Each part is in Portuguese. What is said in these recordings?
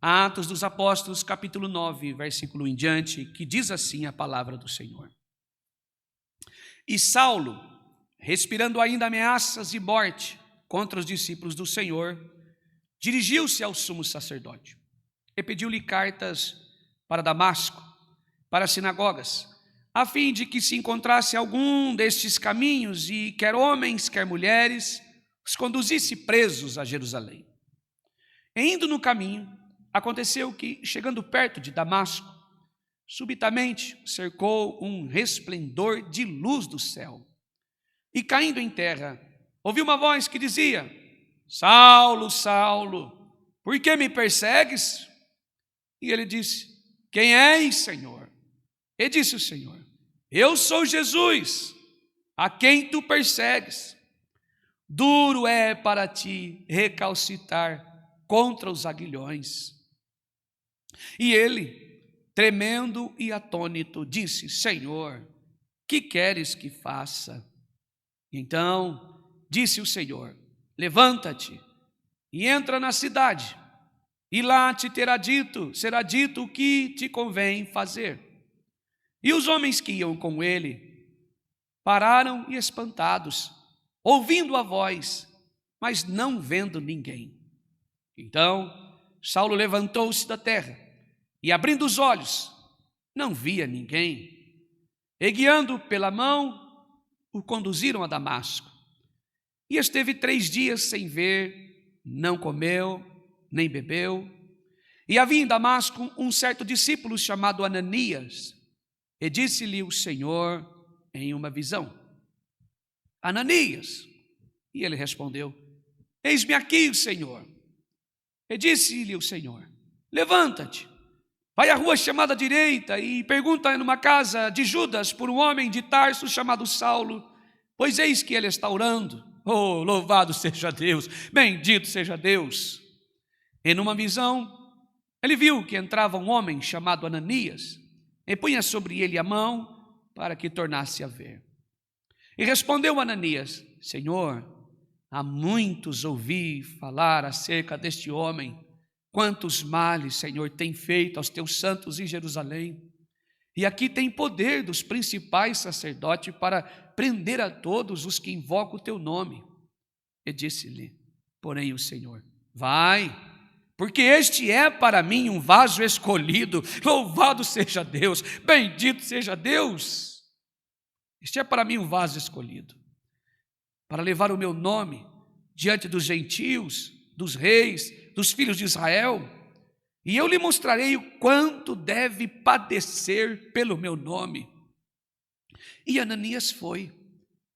Atos dos Apóstolos, capítulo 9, versículo em diante, que diz assim a palavra do Senhor. E Saulo, respirando ainda ameaças de morte contra os discípulos do Senhor, dirigiu-se ao sumo sacerdote e pediu-lhe cartas para Damasco, para as sinagogas, a fim de que se encontrasse algum destes caminhos e quer homens, quer mulheres, os conduzisse presos a Jerusalém. E indo no caminho, aconteceu que, chegando perto de Damasco, subitamente cercou um resplendor de luz do céu. E caindo em terra, ouviu uma voz que dizia: Saulo, Saulo, por que me persegues? E ele disse: Quem és, Senhor? E disse o Senhor: Eu sou Jesus, a quem tu persegues. Duro é para ti recalcitrar contra os aguilhões. E ele, tremendo e atônito, disse: Senhor, que queres que faça? Então disse o Senhor: Levanta-te e entra na cidade, e lá te será dito o que te convém fazer. E os homens que iam com ele pararam e espantados, ouvindo a voz, mas não vendo ninguém. Então Saulo levantou-se da terra e, abrindo os olhos, não via ninguém. E guiando pela mão, o conduziram a Damasco. E esteve 3 dias sem ver, não comeu, nem bebeu. E havia em Damasco um certo discípulo chamado Ananias. E disse-lhe o Senhor em uma visão: Ananias. E ele respondeu: Eis-me aqui, Senhor. E disse-lhe o Senhor: Levanta-te, vai à rua chamada direita e pergunta numa casa de Judas por um homem de Tarso chamado Saulo, pois eis que ele está orando. Oh, louvado seja Deus, bendito seja Deus. E numa visão, ele viu que entrava um homem chamado Ananias, e punha sobre ele a mão para que tornasse a ver. E respondeu Ananias: Senhor, há muitos ouvi falar acerca deste homem, quantos males, Senhor, tem feito aos teus santos em Jerusalém. E aqui tem poder dos principais sacerdotes para prender a todos os que invocam o teu nome. E disse-lhe, porém, o Senhor: Vai, porque este é para mim um vaso escolhido. Louvado seja Deus, bendito seja Deus. Este é para mim um vaso escolhido, para levar o meu nome diante dos gentios, dos reis, dos filhos de Israel. E eu lhe mostrarei o quanto deve padecer pelo meu nome. E Ananias foi,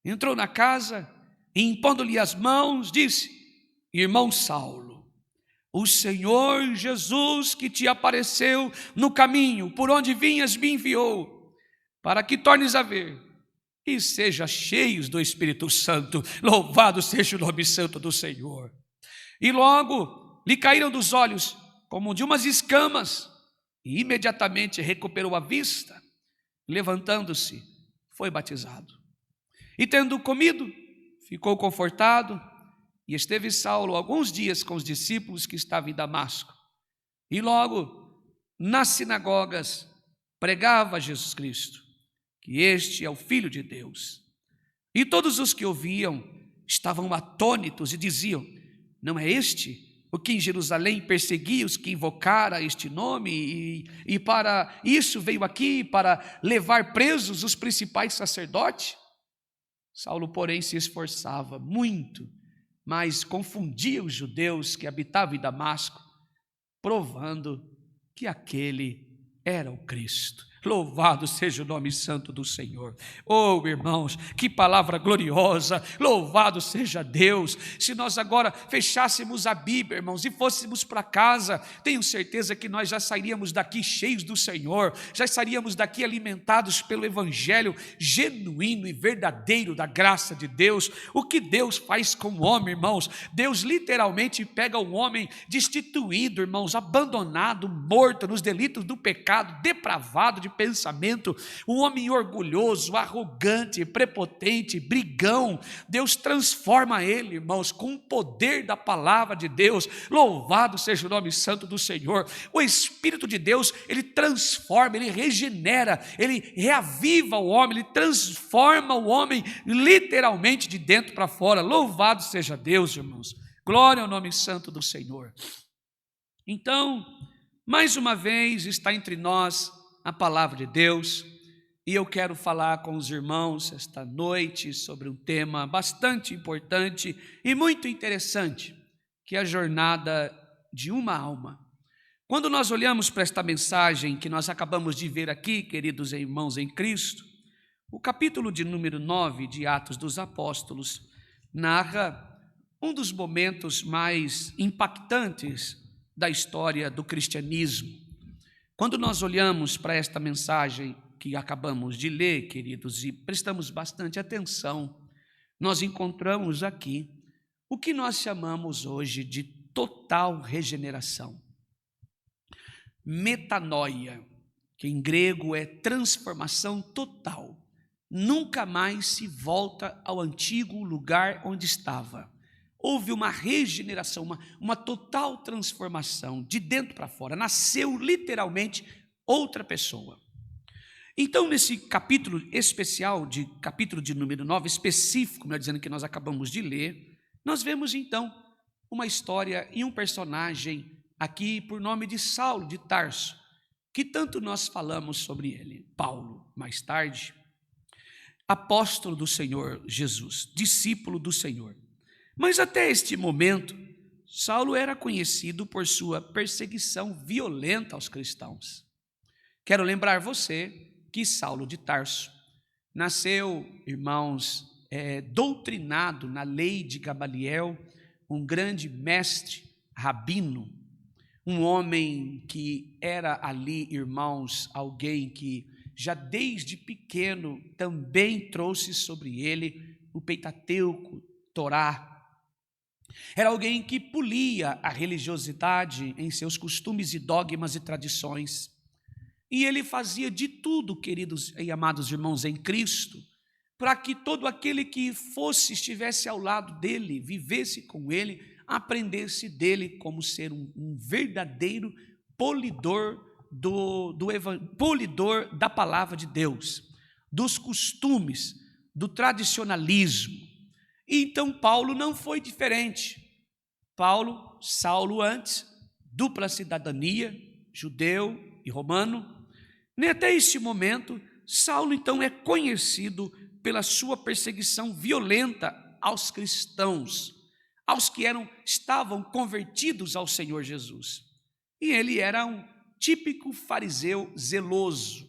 entrou na casa e, impondo-lhe as mãos, disse: Irmão Saulo, o Senhor Jesus que te apareceu no caminho por onde vinhas me enviou, para que tornes a ver e sejam cheios do Espírito Santo. Louvado seja o nome santo do Senhor. E logo lhe caíram dos olhos como de umas escamas, e imediatamente recuperou a vista. Levantando-se, foi batizado. E tendo comido, ficou confortado, e esteve Saulo alguns dias com os discípulos que estavam em Damasco. E logo, nas sinagogas, pregava Jesus Cristo, que este é o Filho de Deus. E todos os que ouviam estavam atônitos e diziam: Não é este o que em Jerusalém perseguia os que invocara este nome, e para isso veio aqui, para levar presos os principais sacerdotes? Saulo, porém, se esforçava muito, mas confundia os judeus que habitavam em Damasco, provando que aquele era o Cristo. Louvado seja o nome santo do Senhor. Oh, irmãos, que palavra gloriosa, louvado seja Deus. Se nós agora fechássemos a Bíblia, irmãos, e fôssemos para casa, tenho certeza que nós já sairíamos daqui cheios do Senhor, já estaríamos daqui alimentados pelo Evangelho genuíno e verdadeiro da graça de Deus. O que Deus faz com o homem, irmãos? Deus literalmente pega o homem destituído, irmãos, abandonado, morto nos delitos do pecado, depravado, de pensamento, um homem orgulhoso, arrogante, prepotente, brigão. Deus transforma ele, irmãos, com o poder da palavra de Deus. Louvado seja o nome santo do Senhor. O Espírito de Deus, ele transforma, ele regenera, ele reaviva o homem, ele transforma o homem literalmente de dentro para fora. Louvado seja Deus, irmãos. Glória ao nome santo do Senhor. Então, mais uma vez está entre nós a palavra de Deus, e eu quero falar com os irmãos esta noite sobre um tema bastante importante e muito interessante, que é a jornada de uma alma. Quando nós olhamos para esta mensagem que nós acabamos de ver aqui, queridos irmãos em Cristo, o capítulo de número 9 de Atos dos Apóstolos narra um dos momentos mais impactantes da história do cristianismo. Quando nós olhamos para esta mensagem que acabamos de ler, queridos, e prestamos bastante atenção, nós encontramos aqui o que nós chamamos hoje de total regeneração. Metanoia, que em grego é transformação total. Nunca mais se volta ao antigo lugar onde estava. Houve uma regeneração, uma total transformação de dentro para fora. Nasceu literalmente outra pessoa. Então, nesse capítulo especial, capítulo de número 9, específico, melhor dizendo, que nós acabamos de ler, nós vemos então uma história e um personagem aqui por nome de Saulo de Tarso, que tanto nós falamos sobre ele. Paulo, mais tarde, apóstolo do Senhor Jesus, discípulo do Senhor. Mas até este momento, Saulo era conhecido por sua perseguição violenta aos cristãos. Quero lembrar você que Saulo de Tarso nasceu, irmãos, doutrinado na lei de Gamaliel, um grande mestre, rabino, um homem que era ali, irmãos, alguém que já desde pequeno também trouxe sobre ele o Pentateuco, Torá. Era alguém que polia a religiosidade em seus costumes e dogmas e tradições. E ele fazia de tudo, queridos e amados irmãos em Cristo, para que todo aquele que estivesse ao lado dele, vivesse com ele, aprendesse dele como ser um verdadeiro polidor polidor da palavra de Deus, dos costumes, do tradicionalismo. E então Paulo não foi diferente. Saulo antes, dupla cidadania, judeu e romano. Até este momento, Saulo então é conhecido pela sua perseguição violenta aos cristãos, aos que estavam convertidos ao Senhor Jesus. E ele era um típico fariseu zeloso.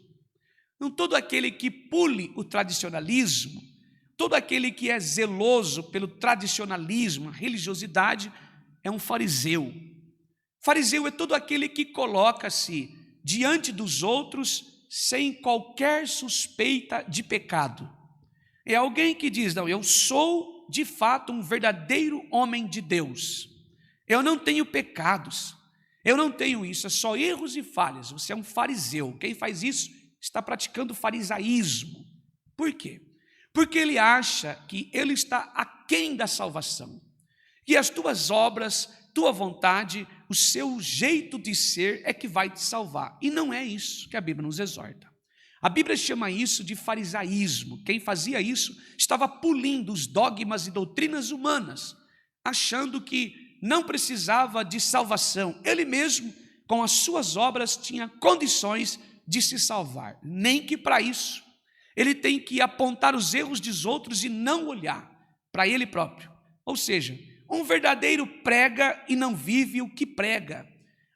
Não todo aquele que pule o tradicionalismo, todo aquele que é zeloso pelo tradicionalismo, a religiosidade, é um fariseu. Fariseu é todo aquele que coloca-se diante dos outros sem qualquer suspeita de pecado. É alguém que diz, não, eu sou de fato um verdadeiro homem de Deus. Eu não tenho pecados, eu não tenho isso, é só erros e falhas. Você é um fariseu. Quem faz isso está praticando farisaísmo. Por quê? Porque ele acha que ele está aquém da salvação. E as tuas obras, tua vontade, o seu jeito de ser é que vai te salvar. E não é isso que a Bíblia nos exorta. A Bíblia chama isso de farisaísmo. Quem fazia isso estava pulindo os dogmas e doutrinas humanas, achando que não precisava de salvação. Ele mesmo, com as suas obras, tinha condições de se salvar. Nem que para isso ele tem que apontar os erros dos outros e não olhar para ele próprio. Ou seja, um verdadeiro prega e não vive o que prega.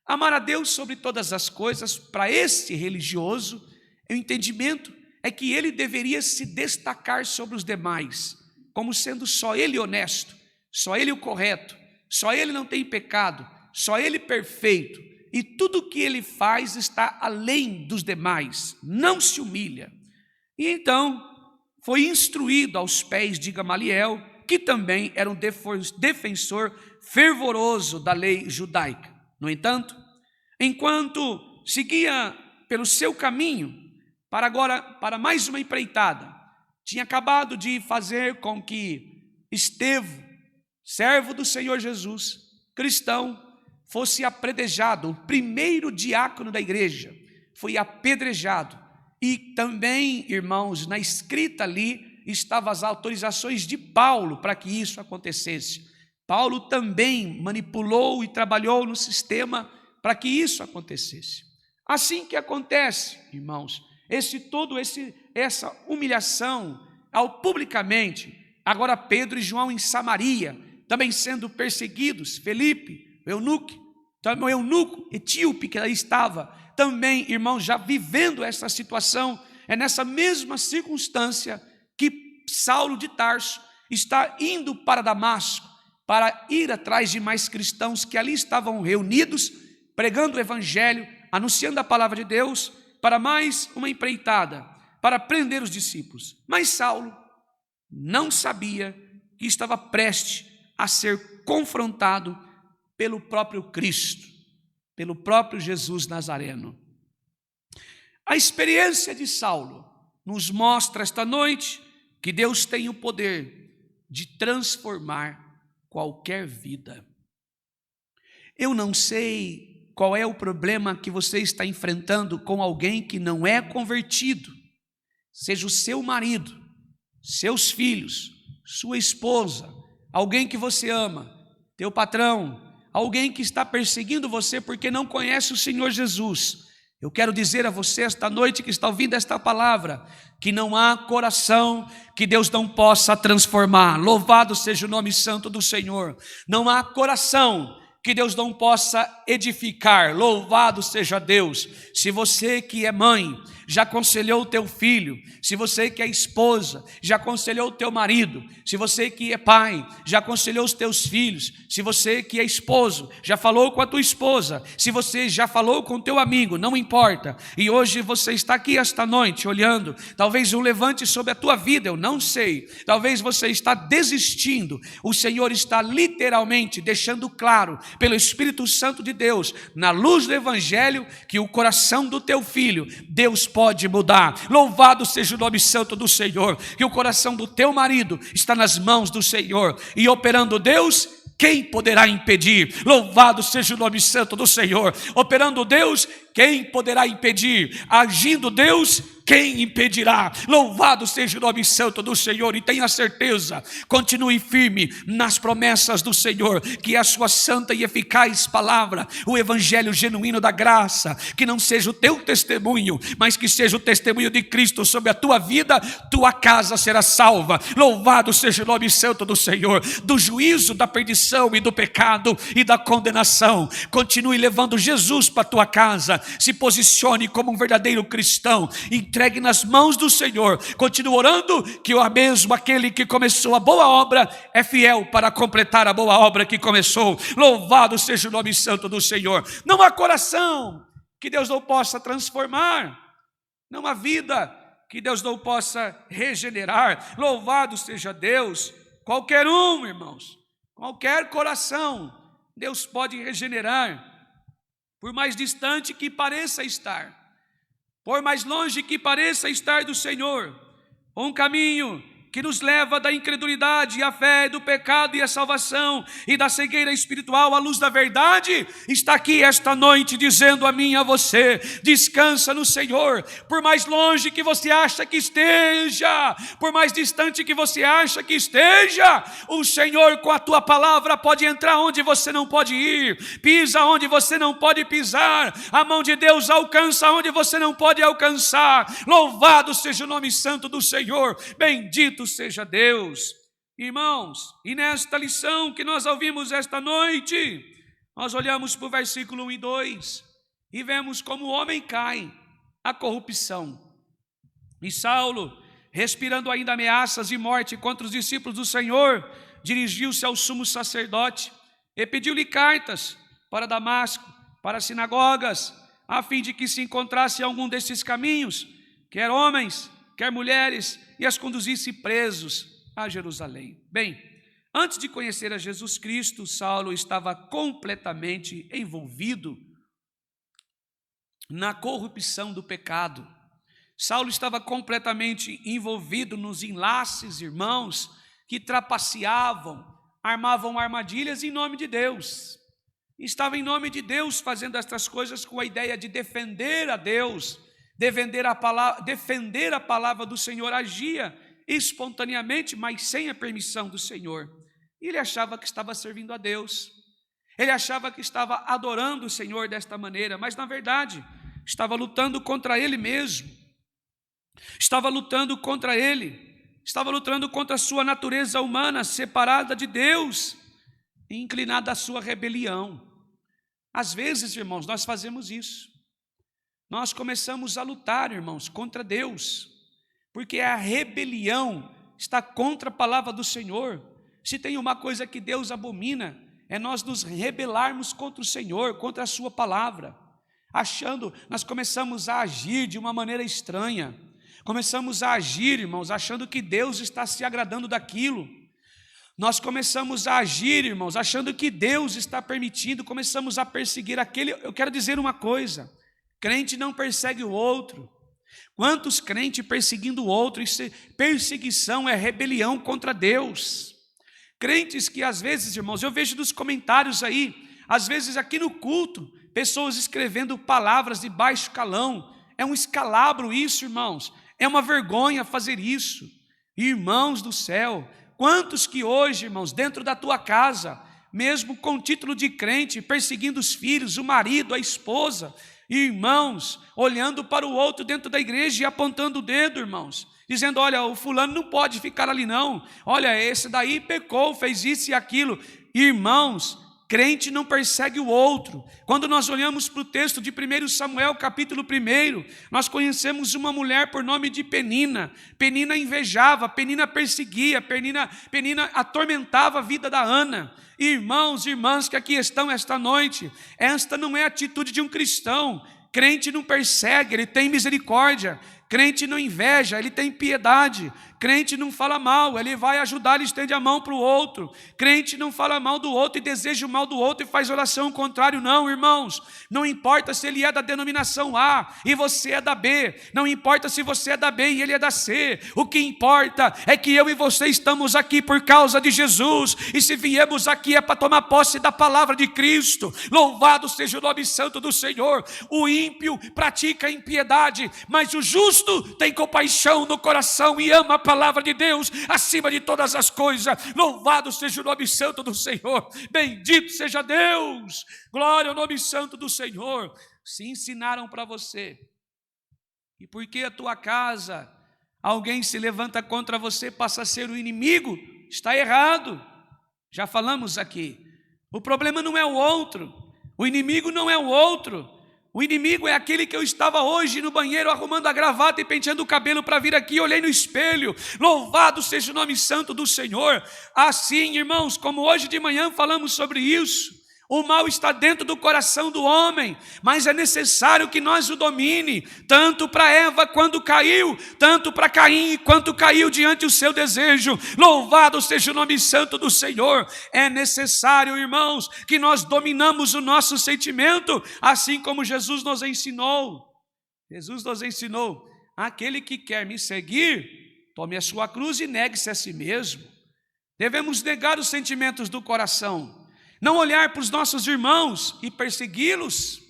Amar a Deus sobre todas as coisas, para esse religioso, o entendimento é que ele deveria se destacar sobre os demais, como sendo só ele honesto, só ele o correto, só ele não tem pecado, só ele perfeito, e tudo que ele faz está além dos demais, não se humilha. E então foi instruído aos pés de Gamaliel, que também era um defensor fervoroso da lei judaica. No entanto, enquanto seguia pelo seu caminho, para mais uma empreitada. Tinha acabado de fazer com que Estevão, servo do Senhor Jesus, cristão, fosse apedrejado, o primeiro diácono da igreja, foi apedrejado. E também, irmãos, na escrita ali, estavam as autorizações de Paulo para que isso acontecesse. Paulo também manipulou e trabalhou no sistema para que isso acontecesse. Assim que acontece, irmãos, essa humilhação ao publicamente, agora Pedro e João em Samaria, também sendo perseguidos, Felipe, o eunuco etíope que aí estava, também, irmãos, já vivendo essa situação. É nessa mesma circunstância que Saulo de Tarso está indo para Damasco, para ir atrás de mais cristãos que ali estavam reunidos, pregando o evangelho, anunciando a palavra de Deus, para mais uma empreitada, para prender os discípulos. Mas Saulo não sabia que estava prestes a ser confrontado pelo próprio Cristo, pelo próprio Jesus Nazareno. A experiência de Saulo nos mostra esta noite que Deus tem o poder de transformar qualquer vida. Eu não sei qual é o problema que você está enfrentando com alguém que não é convertido, seja o seu marido, seus filhos, sua esposa, alguém que você ama, teu patrão, alguém que está perseguindo você porque não conhece o Senhor Jesus. Eu quero dizer a você esta noite que está ouvindo esta palavra, que não há coração que Deus não possa transformar. Louvado seja o nome santo do Senhor. Não há coração que Deus não possa edificar. Louvado seja Deus. Se você que é mãe já aconselhou o teu filho, se você que é esposa já aconselhou o teu marido, se você que é pai já aconselhou os teus filhos, se você que é esposo já falou com a tua esposa, se você já falou com o teu amigo, não importa, e hoje você está aqui esta noite olhando, talvez um levante sobre a tua vida, eu não sei, talvez você está desistindo, o Senhor está literalmente deixando claro, pelo Espírito Santo de Deus, na luz do Evangelho, que o coração do teu filho, Deus pode mudar. Louvado seja o nome santo do Senhor, que o coração do teu marido está nas mãos do Senhor, e operando Deus, quem poderá impedir? Louvado seja o nome santo do Senhor. Operando Deus, quem poderá impedir? Agindo Deus, quem impedirá? Louvado seja o nome santo do Senhor. E tenha certeza, continue firme nas promessas do Senhor, que é a sua santa e eficaz palavra, o evangelho genuíno da graça, que não seja o teu testemunho, mas que seja o testemunho de Cristo sobre a tua vida, tua casa será salva. Louvado seja o nome santo do Senhor. Do juízo, da perdição e do pecado e da condenação, continue levando Jesus para a tua casa. Se posicione como um verdadeiro cristão, entregue nas mãos do Senhor, continue orando, que o mesmo aquele que começou a boa obra é fiel para completar a boa obra que começou. Louvado seja o nome santo do Senhor. Não há coração que Deus não possa transformar, não há vida que Deus não possa regenerar. Louvado seja Deus. Qualquer um, irmãos, qualquer coração Deus pode regenerar, por mais distante que pareça estar, por mais longe que pareça estar do Senhor. Um caminho que nos leva da incredulidade à fé, do pecado e à salvação, e da cegueira espiritual à luz da verdade, está aqui esta noite dizendo a mim e a você: descansa no Senhor. Por mais longe que você acha que esteja, por mais distante que você acha que esteja, o Senhor com a tua palavra pode entrar onde você não pode ir, pisa onde você não pode pisar, a mão de Deus alcança onde você não pode alcançar. Louvado seja o nome santo do Senhor, bendito seja Deus. Irmãos, e nesta lição que nós ouvimos esta noite, nós olhamos para o versículo 1 e 2 e vemos como o homem cai, a corrupção. E Saulo, respirando ainda ameaças de morte contra os discípulos do Senhor, dirigiu-se ao sumo sacerdote e pediu-lhe cartas para Damasco, para as sinagogas, a fim de que se encontrasse algum desses caminhos, quer homens, quer mulheres, e as conduzisse presos a Jerusalém. Bem, antes de conhecer a Jesus Cristo, Saulo estava completamente envolvido na corrupção do pecado. Saulo estava completamente envolvido nos enlaces, irmãos, que trapaceavam, armavam armadilhas em nome de Deus. Estava em nome de Deus fazendo estas coisas com a ideia de defender a Deus, defender a palavra do Senhor. Agia espontaneamente, mas sem a permissão do Senhor. E ele achava que estava servindo a Deus. Ele achava que estava adorando o Senhor desta maneira, mas na verdade estava lutando contra ele mesmo. Estava lutando contra ele. Estava lutando contra a sua natureza humana, separada de Deus, e inclinada à sua rebelião. Às vezes, irmãos, nós fazemos isso. Nós começamos a lutar, irmãos, contra Deus, porque a rebelião está contra a palavra do Senhor. Se tem uma coisa que Deus abomina, é nós nos rebelarmos contra o Senhor, contra a sua palavra. Nós começamos a agir de uma maneira estranha. Começamos a agir, irmãos, achando que Deus está se agradando daquilo. Nós começamos a agir, irmãos, achando que Deus está permitindo, começamos a perseguir aquele. Eu quero dizer uma coisa: crente não persegue o outro. Quantos crentes perseguindo o outro? Perseguição é rebelião contra Deus. Crentes que às vezes, irmãos, eu vejo nos comentários aí, às vezes aqui no culto, pessoas escrevendo palavras de baixo calão. É um escalabro isso, irmãos. É uma vergonha fazer isso. Irmãos do céu, quantos que hoje, irmãos, dentro da tua casa, mesmo com título de crente, perseguindo os filhos, o marido, a esposa, irmãos, olhando para o outro dentro da igreja e apontando o dedo, irmãos, dizendo: olha, o fulano não pode ficar ali não, olha, esse daí pecou, fez isso e aquilo. Irmãos, crente não persegue o outro. Quando nós olhamos para o texto de 1 Samuel, capítulo 1, nós conhecemos uma mulher por nome de Penina. Penina invejava, Penina perseguia, Penina atormentava a vida da Ana. Irmãos e irmãs que aqui estão esta noite, esta não é a atitude de um cristão. Crente não persegue, ele tem misericórdia. Crente não inveja, ele tem piedade. Crente não fala mal, ele vai ajudar, ele estende a mão para o outro. Crente não fala mal do outro e deseja o mal do outro e faz oração contrário. Não, irmãos, não importa se ele é da denominação A e você é da B, não importa se você é da B e ele é da C, o que importa é que eu e você estamos aqui por causa de Jesus, e se viemos aqui é para tomar posse da palavra de Cristo. Louvado seja o nome santo do Senhor. O ímpio pratica a impiedade, mas o justo tem compaixão no coração e ama a palavra de Deus acima de todas as coisas. Louvado seja o nome santo do Senhor. Bendito seja Deus. Glória ao nome santo do Senhor. Se ensinaram para você, e porque a tua casa alguém se levanta contra você, passa a ser o inimigo, está errado. Já falamos aqui. O problema não é o outro, o inimigo não é o outro. O inimigo é aquele que eu estava hoje no banheiro arrumando a gravata e penteando o cabelo para vir aqui, olhei no espelho. Louvado seja o nome santo do Senhor. Assim, irmãos, como hoje de manhã falamos sobre isso, o mal está dentro do coração do homem, mas é necessário que nós o domine, tanto para Eva quando caiu, tanto para Caim quanto caiu diante do seu desejo. Louvado seja o nome santo do Senhor. É necessário, irmãos, que nós dominamos o nosso sentimento, assim como Jesus nos ensinou. Jesus nos ensinou: aquele que quer me seguir, tome a sua cruz e negue-se a si mesmo. Devemos negar os sentimentos do coração, não olhar para os nossos irmãos e persegui-los.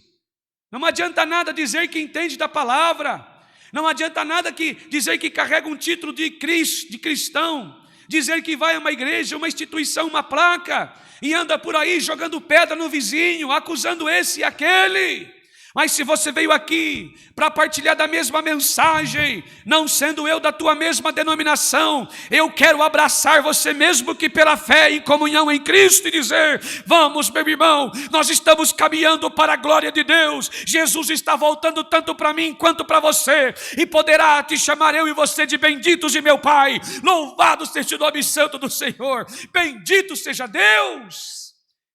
Não adianta nada dizer que entende da palavra, não adianta nada dizer que carrega um título de cristão, dizer que vai a uma igreja, uma instituição, uma placa, e anda por aí jogando pedra no vizinho, acusando esse e aquele. Mas se você veio aqui para partilhar da mesma mensagem, não sendo eu da tua mesma denominação, eu quero abraçar você mesmo que pela fé e comunhão em Cristo e dizer: vamos, meu irmão, nós estamos caminhando para a glória de Deus. Jesus está voltando tanto para mim quanto para você, e poderá te chamar eu e você de benditos de meu Pai. Louvado seja o nome santo do Senhor. Bendito seja Deus.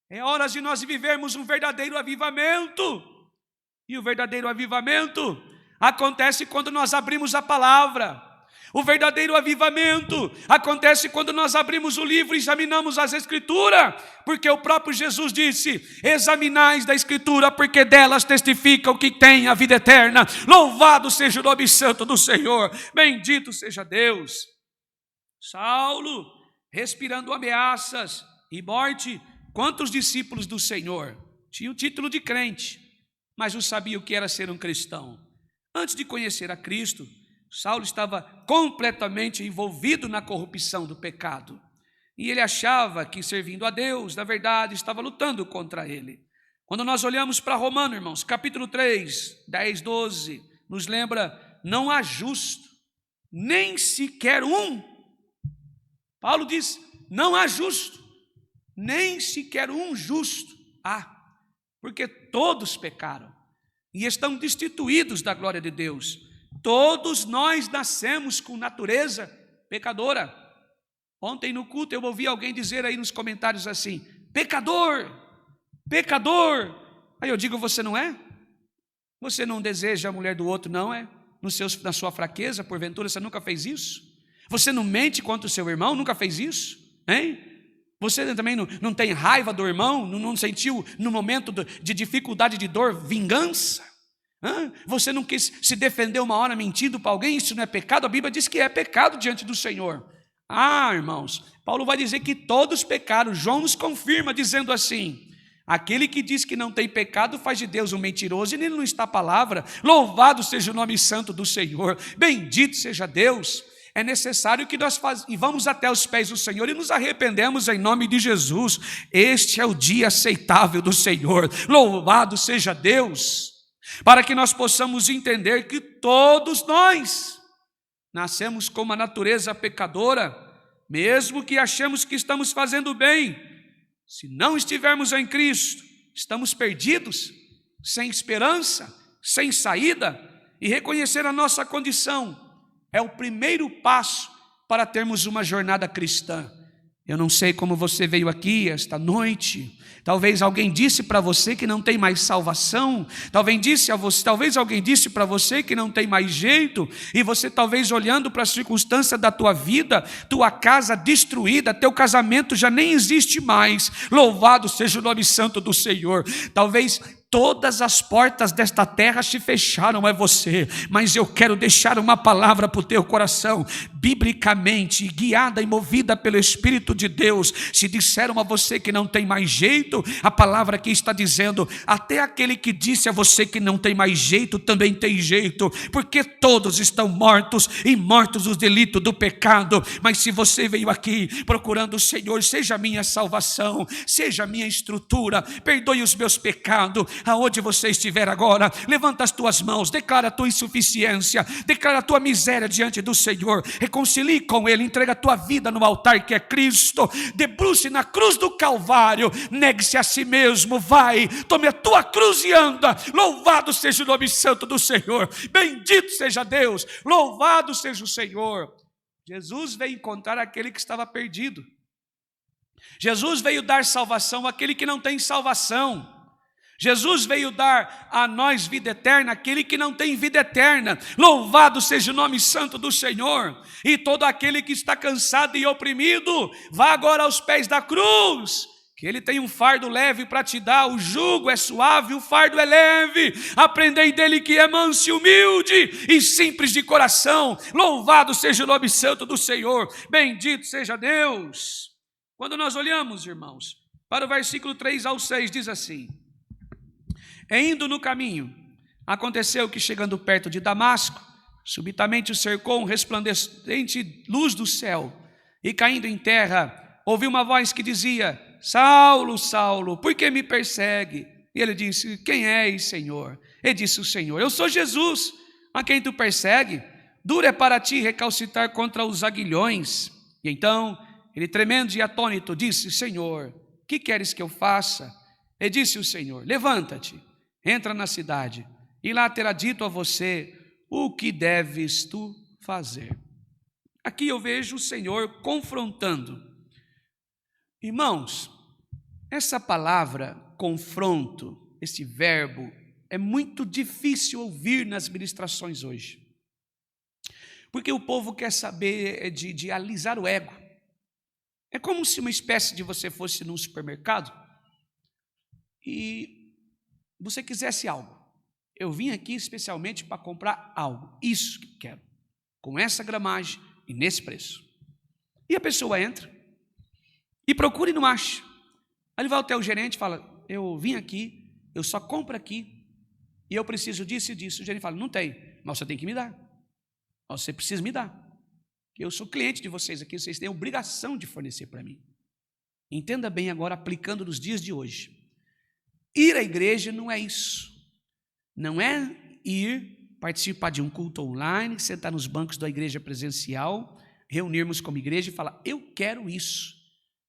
É hora de nós vivermos um verdadeiro avivamento. E o verdadeiro avivamento acontece quando nós abrimos a palavra. O verdadeiro avivamento acontece quando nós abrimos o livro e examinamos as Escrituras, porque o próprio Jesus disse: examinais da Escritura, porque delas testificam que tem a vida eterna. Louvado seja o nome santo do Senhor, bendito seja Deus. Saulo, respirando ameaças e morte, quantos discípulos do Senhor tinham o título de crente, mas não sabiam o que era ser um cristão. Antes de conhecer a Cristo, Saulo estava completamente envolvido na corrupção do pecado. E ele achava que, servindo a Deus, na verdade, estava lutando contra ele. Quando nós olhamos para Romanos, irmãos, capítulo 3, 10, 12, nos lembra: não há justo, nem sequer um. Paulo diz: não há justo, nem sequer um justo há, porque todos pecaram e estão destituídos da glória de Deus. Todos nós nascemos com natureza pecadora. Ontem no culto eu ouvi alguém dizer aí nos comentários assim: pecador, pecador. Aí eu digo: você não é? Você não deseja a mulher do outro, não é? Na sua fraqueza, porventura você nunca fez isso? Você não mente contra o seu irmão, nunca fez isso? Hein? Você também não tem raiva do irmão, não sentiu no momento de dificuldade, de dor, vingança? Você não quis se defender uma hora mentindo para alguém? Isso não é pecado? A Bíblia diz que é pecado diante do Senhor. Irmãos, Paulo vai dizer que todos pecaram. João nos confirma dizendo assim: aquele que diz que não tem pecado faz de Deus um mentiroso e nele não está a palavra. Louvado seja o nome santo do Senhor, bendito seja Deus. É necessário que nós vamos até os pés do Senhor e nos arrependemos em nome de Jesus. Este é o dia aceitável do Senhor. Louvado seja Deus. Para que nós possamos entender que todos nós nascemos com uma natureza pecadora, mesmo que achemos que estamos fazendo bem. Se não estivermos em Cristo, estamos perdidos, sem esperança, sem saída, e reconhecer a nossa condição é o primeiro passo para termos uma jornada cristã. Eu não sei como você veio aqui esta noite. Talvez alguém disse para você que não tem mais salvação. Talvez alguém disse para você que não tem mais jeito. E você talvez olhando para a circunstância da tua vida, tua casa destruída, teu casamento já nem existe mais. Louvado seja o nome santo do Senhor. Talvez todas as portas desta terra se fecharam a você, mas eu quero deixar uma palavra para o teu coração, biblicamente, guiada e movida pelo Espírito de Deus. Se disseram a você que não tem mais jeito, a palavra aqui está dizendo: até aquele que disse a você que não tem mais jeito, também tem jeito, porque todos estão mortos, e mortos os delitos do pecado. Mas se você veio aqui procurando o Senhor, seja a minha salvação, seja a minha estrutura, perdoe os meus pecados. Aonde você estiver agora, levanta as tuas mãos, declara a tua insuficiência, declara a tua miséria diante do Senhor, reconcilie com Ele, entrega a tua vida no altar que é Cristo, debruce na cruz do Calvário, negue-se a si mesmo, vai, tome a tua cruz e anda. Louvado seja o nome santo do Senhor, bendito seja Deus, louvado seja o Senhor. Jesus veio encontrar aquele que estava perdido. Jesus veio dar salvação àquele que não tem salvação. Jesus veio dar a nós vida eterna, aquele que não tem vida eterna. Louvado seja o nome santo do Senhor. E todo aquele que está cansado e oprimido, vá agora aos pés da cruz, que Ele tem um fardo leve para te dar. O jugo é suave, o fardo é leve. Aprendei dele que é manso e humilde e simples de coração. Louvado seja o nome santo do Senhor, bendito seja Deus. Quando nós olhamos, irmãos, para o versículo 3 ao 6, diz assim: indo no caminho, aconteceu que, chegando perto de Damasco, subitamente o cercou um resplandecente luz do céu, e caindo em terra, ouviu uma voz que dizia: Saulo, Saulo, por que me persegue? E ele disse: quem és, Senhor? E disse o Senhor: eu sou Jesus, a quem tu persegue. Duro é para ti recalcitar contra os aguilhões. E então ele, tremendo e atônito, disse: Senhor, que queres que eu faça? E disse o Senhor: levanta-te, entra na cidade, e lá terá dito a você o que deves tu fazer. Aqui eu vejo o Senhor confrontando. Irmãos, essa palavra confronto, esse verbo, é muito difícil ouvir nas ministrações hoje. Porque o povo quer saber de alisar o ego. É como se uma espécie de você fosse num supermercado e você quisesse algo. Eu vim aqui especialmente para comprar algo, isso que quero, com essa gramagem e nesse preço. E a pessoa entra e procura e não acha. Aí ele vai até o gerente e fala, eu vim aqui, eu só compro aqui e eu preciso disso e disso. O gerente fala, não tem, mas você tem que me dar. Você precisa me dar. Eu sou cliente de vocês aqui, vocês têm a obrigação de fornecer para mim. Entenda bem agora, aplicando nos dias de hoje. Ir à igreja não é isso. Não é ir participar de um culto online, sentar nos bancos da igreja presencial, reunirmos como igreja e falar, eu quero isso.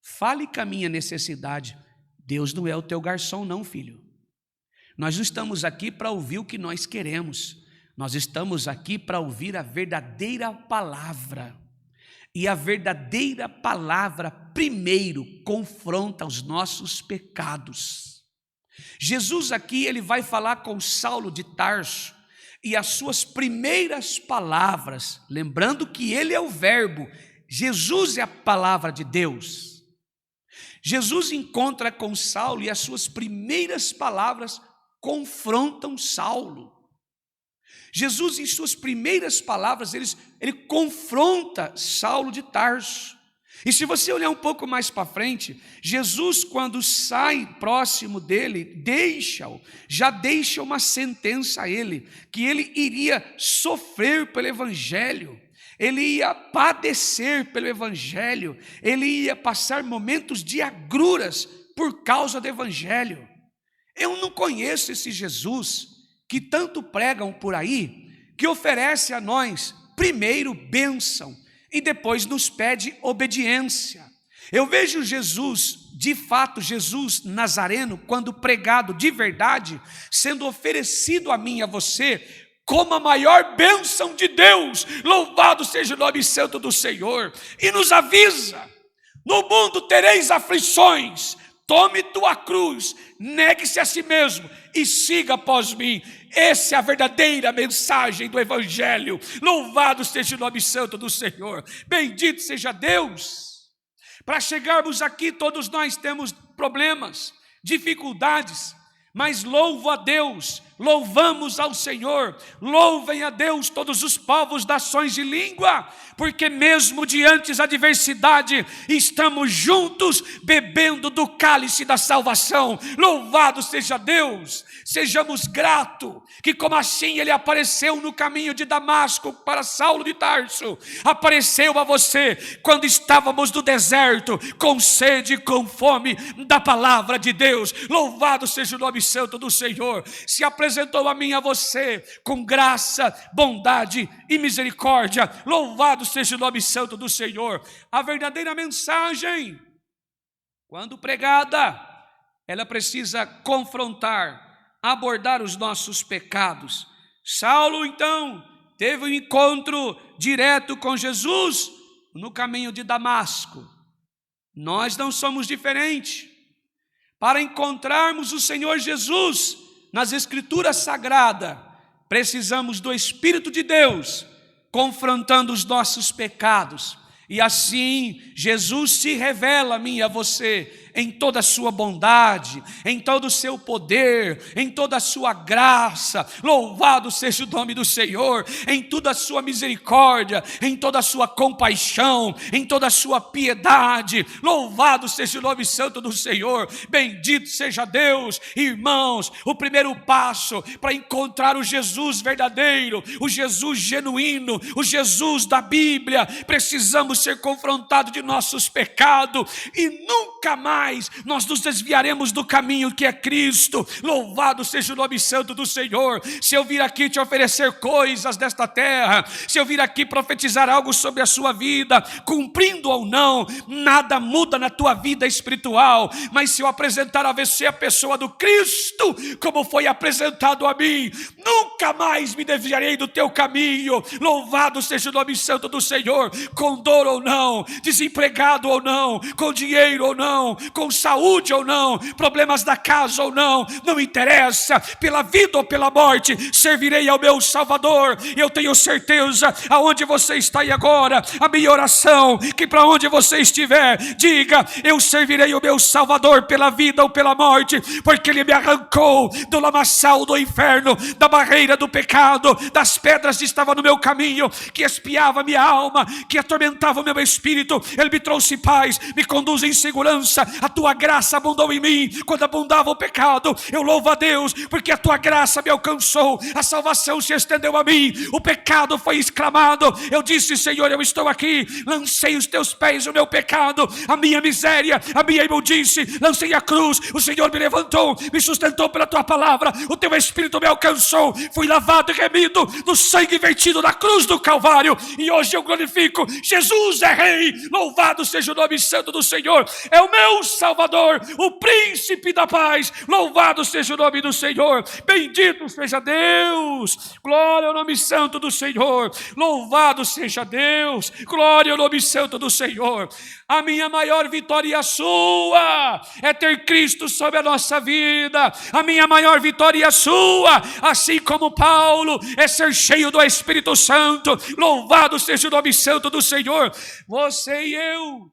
Fale com a minha necessidade. Deus não é o teu garçom não, filho. Nós não estamos aqui para ouvir o que nós queremos. Nós estamos aqui para ouvir a verdadeira palavra. E a verdadeira palavra, primeiro, confronta os nossos pecados. Jesus aqui, ele vai falar com Saulo de Tarso, e as suas primeiras palavras, lembrando que ele é o verbo, Jesus é a palavra de Deus. Jesus encontra com Saulo e as suas primeiras palavras confrontam Saulo. Jesus, em suas primeiras palavras, ele confronta Saulo de Tarso. E se você olhar um pouco mais para frente, Jesus, quando sai próximo dele, já deixa uma sentença a ele, que ele iria sofrer pelo Evangelho, ele ia padecer pelo Evangelho, ele ia passar momentos de agruras por causa do Evangelho. Eu não conheço esse Jesus que tanto pregam por aí, que oferece a nós, primeiro, bênção, e depois nos pede obediência. Eu vejo Jesus, de fato, Jesus Nazareno, quando pregado de verdade, sendo oferecido a mim e a você, como a maior bênção de Deus, louvado seja o nome santo do Senhor, e nos avisa, no mundo tereis aflições, tome tua cruz, negue-se a si mesmo e siga após mim. Essa é a verdadeira mensagem do Evangelho. Louvado seja o nome santo do Senhor. Bendito seja Deus. Para chegarmos aqui, todos nós temos problemas, dificuldades, mas louvo a Deus, louvamos ao Senhor, louvem a Deus todos os povos, nações e língua, porque mesmo diante da adversidade, estamos juntos bebendo do cálice da salvação. Louvado seja Deus, sejamos gratos, que como assim ele apareceu no caminho de Damasco para Saulo de Tarso, apareceu a você quando estávamos no deserto, com sede e com fome da palavra de Deus. Louvado seja o nome santo do Senhor. Se apresentou a mim e a você com graça, bondade e misericórdia. Louvado seja o nome santo do Senhor. A verdadeira mensagem, quando pregada, ela precisa confrontar, abordar os nossos pecados. Saulo, então, teve um encontro direto com Jesus no caminho de Damasco. Nós não somos diferentes. Para encontrarmos o Senhor Jesus nas Escrituras Sagradas, precisamos do Espírito de Deus confrontando os nossos pecados. E assim Jesus se revela a mim e a você em toda a sua bondade, em todo o seu poder, em toda a sua graça. Louvado seja o nome do Senhor, em toda a sua misericórdia, em toda a sua compaixão, em toda a sua piedade. Louvado seja o nome santo do Senhor. Bendito seja Deus. Irmãos, o primeiro passo para encontrar o Jesus verdadeiro, o Jesus genuíno, o Jesus da Bíblia, precisamos ser confrontados de nossos pecados e nunca mais nós nos desviaremos do caminho que é Cristo. Louvado seja o nome santo do Senhor. Se eu vir aqui te oferecer coisas desta terra, se eu vir aqui profetizar algo sobre a sua vida, cumprindo ou não, nada muda na tua vida espiritual. Mas se eu apresentar a você a pessoa do Cristo, como foi apresentado a mim, nunca mais me desviarei do teu caminho. Louvado seja o nome santo do Senhor. Com dor ou não, desempregado ou não, com dinheiro ou não, com saúde ou não, problemas da casa ou não, não interessa, pela vida ou pela morte, servirei ao meu Salvador. Eu tenho certeza, aonde você está aí agora, a minha oração, que para onde você estiver, diga: eu servirei o meu Salvador pela vida ou pela morte, porque Ele me arrancou do lamaçal do inferno, da barreira do pecado, das pedras que estavam no meu caminho, que espiava a minha alma, que atormentava o meu espírito. Ele me trouxe paz, me conduz em segurança. A tua graça abundou em mim quando abundava o pecado. Eu louvo a Deus, porque a tua graça me alcançou, a salvação se estendeu a mim, o pecado foi exclamado. Eu disse: Senhor, eu estou aqui, lancei os teus pés o meu pecado, a minha miséria, a minha imundice, lancei a cruz, o Senhor me levantou, me sustentou pela tua palavra, o teu Espírito me alcançou, fui lavado e remido do sangue vertido na cruz do Calvário, e hoje eu glorifico: Jesus é Rei, louvado seja o nome santo do Senhor, é o meu Salvador, o príncipe da paz, louvado seja o nome do Senhor, bendito seja Deus, glória ao nome santo do Senhor, louvado seja Deus, glória ao nome santo do Senhor. A minha maior vitória e a sua é ter Cristo sobre a nossa vida. A minha maior vitória e a sua, assim como Paulo, é ser cheio do Espírito Santo. Louvado seja o nome santo do Senhor. Você e eu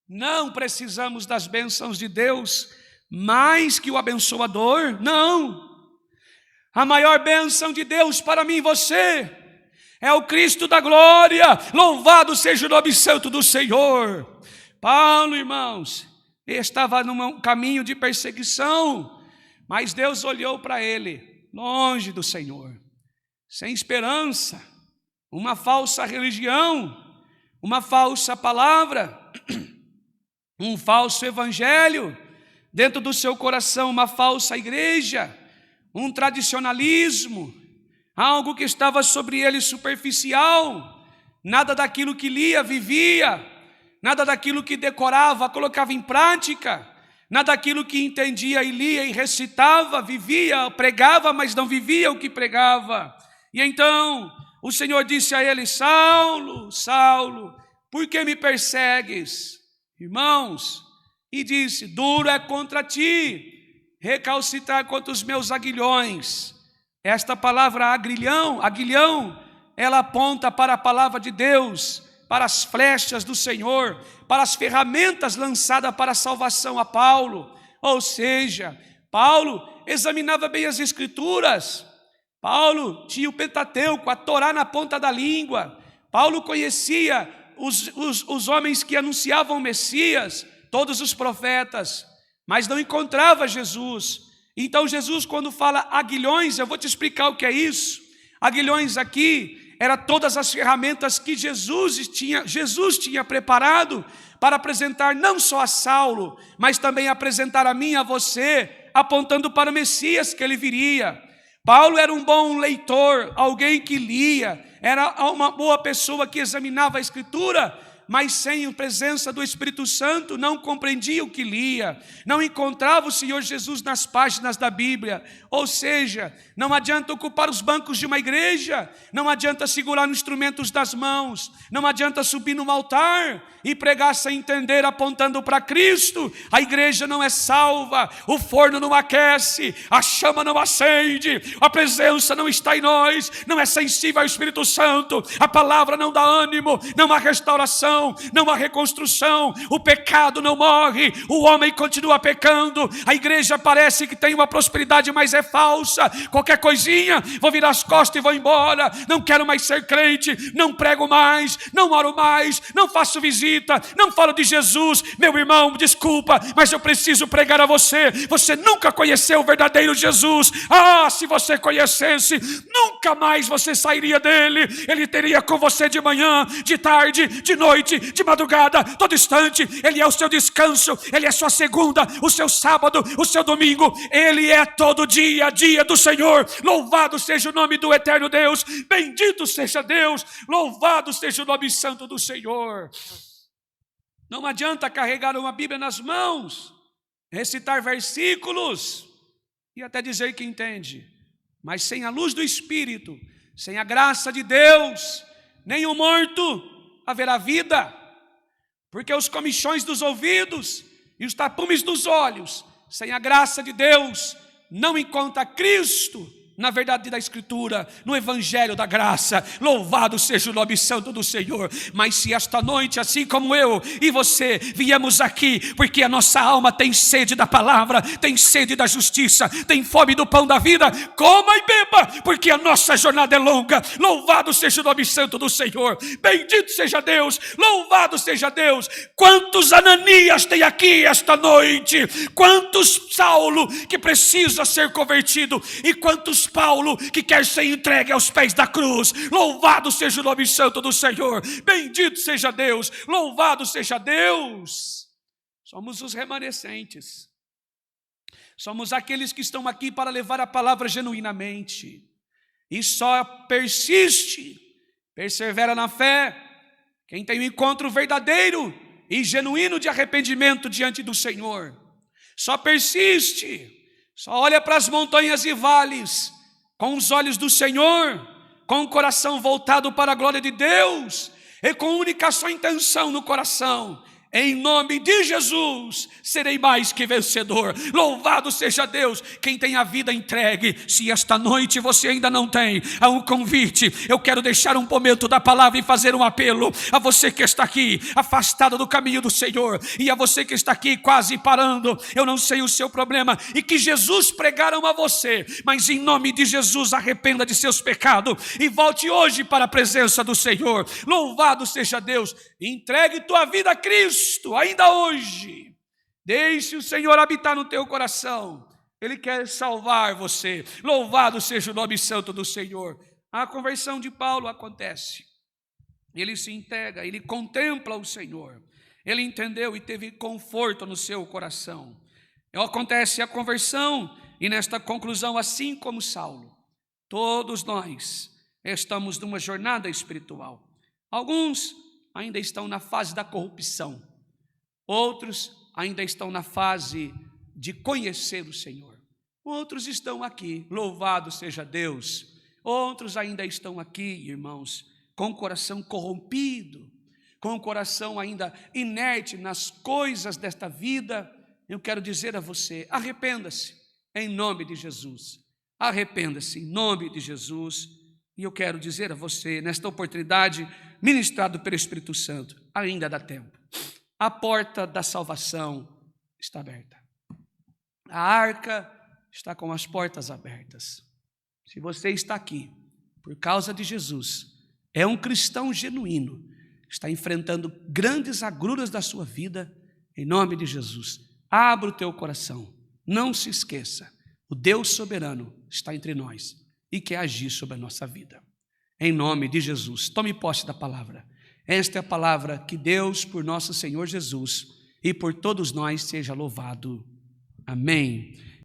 não precisamos das bênçãos de Deus mais que o abençoador, não. A maior bênção de Deus para mim e você é o Cristo da glória. Louvado seja o nome santo do Senhor. Paulo, irmãos, estava num caminho de perseguição, mas Deus olhou para ele, longe do Senhor, sem esperança, uma falsa religião, uma falsa palavra, um falso evangelho, dentro do seu coração uma falsa igreja, um tradicionalismo, algo que estava sobre ele superficial, nada daquilo que lia, vivia, nada daquilo que decorava, colocava em prática, nada daquilo que entendia e lia e recitava, vivia, pregava, mas não vivia o que pregava. E então o Senhor disse a ele: Saulo, Saulo, por que me persegues? Irmãos, e disse: duro é contra ti recalcitrar contra os meus aguilhões. Esta palavra aguilhão, ela aponta para a palavra de Deus, para as flechas do Senhor, para as ferramentas lançadas para a salvação a Paulo. Ou seja, Paulo examinava bem as Escrituras, Paulo tinha o Pentateuco, a Torá na ponta da língua, Paulo conhecia os homens que anunciavam o Messias, todos os profetas, mas não encontrava Jesus. Então Jesus, quando fala aguilhões, eu vou te explicar o que é isso. Aguilhões aqui era todas as ferramentas que Jesus tinha preparado para apresentar não só a Saulo, mas também apresentar a mim e a você, apontando para o Messias que ele viria. Paulo era um bom leitor, alguém que lia, era uma boa pessoa que examinava a Escritura, mas sem a presença do Espírito Santo não compreendia o que lia, não encontrava o Senhor Jesus nas páginas da Bíblia. Ou seja, não adianta ocupar os bancos de uma igreja, não adianta segurar os instrumentos das mãos, não adianta subir num altar e pregar sem entender, apontando para Cristo. A igreja não é salva, o forno não aquece, a chama não acende, a presença não está em nós, não é sensível ao Espírito Santo, a palavra não dá ânimo, não há restauração, não há reconstrução, o pecado não morre, o homem continua pecando, a igreja parece que tem uma prosperidade, mas é falsa. Qualquer coisinha, vou virar as costas e vou embora, não quero mais ser crente, não prego mais, não oro mais, não faço visita, não falo de Jesus. Meu irmão, desculpa, mas eu preciso pregar a você. Você nunca conheceu o verdadeiro Jesus. Se você conhecesse, nunca mais você sairia dele. Ele teria com você de manhã, de tarde, de noite, de madrugada, todo instante. Ele é o seu descanso, ele é sua segunda, o seu sábado, o seu domingo. Ele é todo dia, dia do Senhor. Louvado seja o nome do eterno Deus, bendito seja Deus, louvado seja o nome santo do Senhor. Não adianta carregar uma Bíblia nas mãos, recitar versículos e até dizer que entende, Mas sem a luz do Espírito, sem a graça de Deus, nem o morto haverá vida. Porque os comichões dos ouvidos e os tapumes dos olhos, sem a graça de Deus, não encontra Cristo na verdade da Escritura, no Evangelho da graça. Louvado seja o nome santo do Senhor. Mas se esta noite, assim como eu e você, viemos aqui porque a nossa alma tem sede da palavra, tem sede da justiça, tem fome do pão da vida, coma e beba, porque a nossa jornada é longa. Louvado seja o nome santo do Senhor. Bendito seja Deus, louvado seja Deus. Quantos Ananias tem aqui esta noite? Quantos Saulo que precisa ser convertido? E quantos Paulo que quer ser entregue aos pés da cruz? Louvado seja o nome santo do Senhor. Bendito seja Deus, louvado seja Deus. Somos os remanescentes. Somos aqueles que estão aqui para levar a palavra genuinamente. E só persiste, persevera na fé quem tem um encontro verdadeiro e genuíno de arrependimento diante do Senhor. Só persiste, só olha para as montanhas e vales com os olhos do Senhor, com o coração voltado para a glória de Deus e com única só intenção no coração: em nome de Jesus, serei mais que vencedor. Louvado seja Deus. Quem tem a vida entregue, se esta noite você ainda não tem, há um convite. Eu quero deixar um momento da palavra e fazer um apelo a você que está aqui, afastado do caminho do Senhor, e a você que está aqui quase parando. Eu não sei o seu problema e que Jesus pregaram a você, mas em nome de Jesus, arrependa de seus pecados e volte hoje para a presença do Senhor. Louvado seja Deus. Entregue tua vida a Cristo ainda hoje. Deixe o Senhor habitar no teu coração. Ele quer salvar você. Louvado seja o nome santo do Senhor. A conversão de Paulo acontece. Ele se entrega, ele contempla o Senhor. Ele entendeu e teve conforto no seu coração. Acontece a conversão e nesta conclusão, assim como Saulo, todos nós estamos numa jornada espiritual. Alguns ainda estão na fase da corrupção. Outros ainda estão na fase de conhecer o Senhor. Outros estão aqui, louvado seja Deus. Outros ainda estão aqui, irmãos, com o coração corrompido, com o coração ainda inerte nas coisas desta vida. Eu quero dizer a você: arrependa-se em nome de Jesus. Arrependa-se em nome de Jesus. E eu quero dizer a você, nesta oportunidade, ministrado pelo Espírito Santo, ainda dá tempo. A porta da salvação está aberta. A arca está com as portas abertas. Se você está aqui por causa de Jesus, é um cristão genuíno, está enfrentando grandes agruras da sua vida, em nome de Jesus, abra o teu coração. Não se esqueça, o Deus soberano está entre nós e quer agir sobre a nossa vida. Em nome de Jesus, tome posse da palavra. Esta é a palavra que Deus, por nosso Senhor Jesus e por todos nós, seja louvado. Amém.